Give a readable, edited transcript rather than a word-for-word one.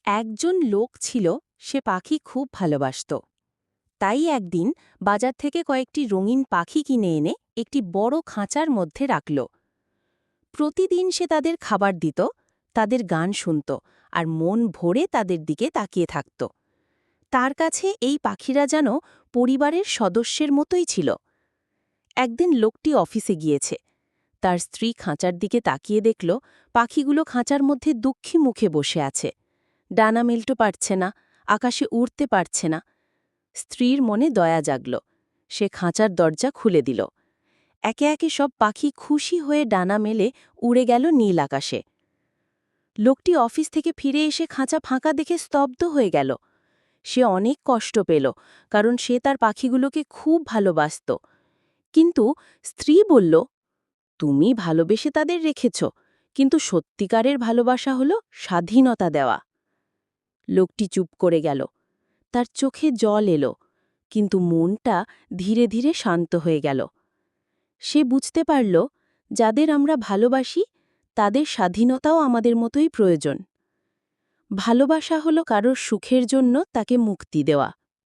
একজন লোক ছিল, সে পাখি খুব ভালোবাসত। তাই একদিন বাজার থেকে কয়েকটি রঙিন পাখি কিনে এনে একটি বড় খাঁচার মধ্যে রাখল। প্রতিদিন সে তাদের খাবার দিত, তাদের গান শুনত আর মন ভরে তাদের দিকে তাকিয়ে থাকত। তার কাছে এই পাখিরা যেন পরিবারের সদস্যের মতোই ছিল। একদিন লোকটি অফিসে গিয়েছে। তার স্ত্রী খাঁচার দিকে তাকিয়ে দেখল পাখিগুলো খাঁচার মধ্যে দুঃখী মুখে বসে আছে। ডানা মেলতে পারছে না, আকাশে উড়তে পারছে না। স্ত্রীর মনে দয়া জাগল। সে খাঁচার দরজা খুলে দিল। একে একে সব পাখি খুশি হয়ে ডানা মেলে উড়ে গেল নীল আকাশে। লোকটি অফিস থেকে ফিরে এসে খাঁচা ফাঁকা দেখে স্তব্ধ হয়ে গেল। সে অনেক কষ্ট পেল, কারণ সে তার পাখিগুলোকে খুব ভালোবাসত। কিন্তু স্ত্রী বলল, তুমি ভালোবেসে তাদের রেখেছ, কিন্তু সত্যিকারের ভালোবাসা হলো স্বাধীনতা দেওয়া। লোকটি চুপ করে গেল। তার চোখে জল এলো, কিন্তু মনটা ধীরে ধীরে শান্ত হয়ে গেল। সে বুঝতে পারল, যাদের আমরা ভালোবাসি তাদের স্বাধীনতাও আমাদের মতোই প্রয়োজন। ভালোবাসা হলো কারোর সুখের জন্য তাকে মুক্তি দেওয়া।